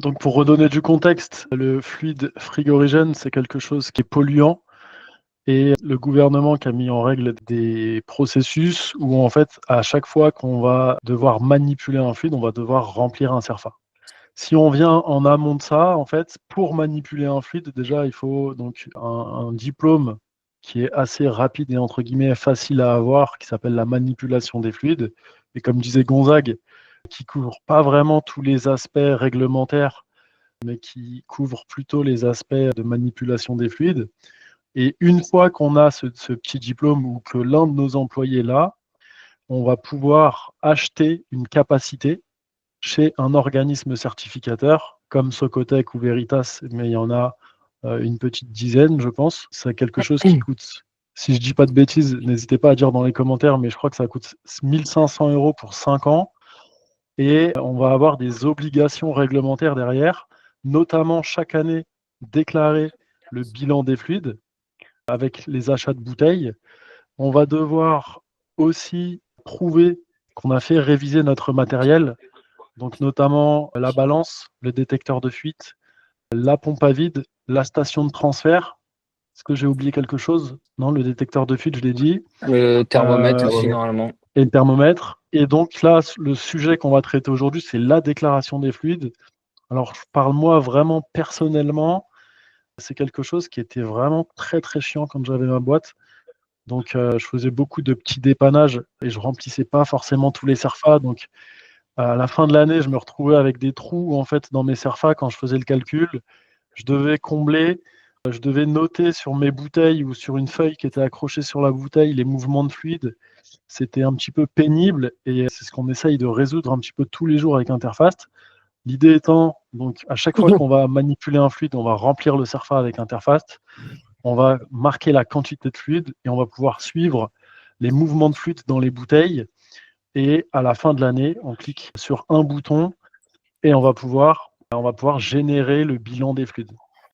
Donc pour redonner du contexte, le fluide frigorigène, c'est quelque chose qui est polluant et le gouvernement qui a mis en règle des processus où en fait, à chaque fois qu'on va devoir manipuler un fluide, on va devoir remplir un CERFA. Si on vient en amont de ça, en fait, pour manipuler un fluide, déjà, il faut donc un diplôme qui est assez rapide et entre guillemets facile à avoir, qui s'appelle la manipulation des fluides. Et comme disait Gonzague, qui couvre pas vraiment tous les aspects réglementaires, mais qui couvre plutôt les aspects de manipulation des fluides. Et une fois qu'on a ce petit diplôme ou que l'un de nos employés l'a, on va pouvoir acheter une capacité chez un organisme certificateur comme Socotec ou Veritas, mais il y en a une petite dizaine, je pense. C'est quelque chose qui coûte, si je dis pas de bêtises, n'hésitez pas à dire dans les commentaires, mais je crois que ça coûte 1500 € pour 5 ans. Et on va avoir des obligations réglementaires derrière, notamment chaque année déclarer le bilan des fluides avec les achats de bouteilles. On va devoir aussi prouver qu'on a fait réviser notre matériel, donc notamment la balance, le détecteur de fuite, la pompe à vide, la station de transfert. Est-ce que j'ai oublié quelque chose? Non, le détecteur de fuite, je l'ai dit. Le thermomètre aussi, normalement. Et le thermomètre. Et donc là, le sujet qu'on va traiter aujourd'hui, c'est la déclaration des fluides. Alors, je parle moi vraiment personnellement. C'est quelque chose qui était vraiment très très chiant quand j'avais ma boîte. Donc, je faisais beaucoup de petits dépannages et je remplissais pas forcément tous les CERFA. Donc, à la fin de l'année, je me retrouvais avec des trous en fait dans mes CERFA quand je faisais le calcul. Je devais combler, je devais noter sur mes bouteilles ou sur une feuille qui était accrochée sur la bouteille les mouvements de fluide. C'était un petit peu pénible et c'est ce qu'on essaye de résoudre un petit peu tous les jours avec Interfast. L'idée étant, donc, à chaque fois qu'on va manipuler un fluide, on va remplir le CERFA avec Interfast. On va marquer la quantité de fluide et on va pouvoir suivre les mouvements de fluide dans les bouteilles. Et à la fin de l'année, on clique sur un bouton et on va pouvoir générer le bilan des fluides.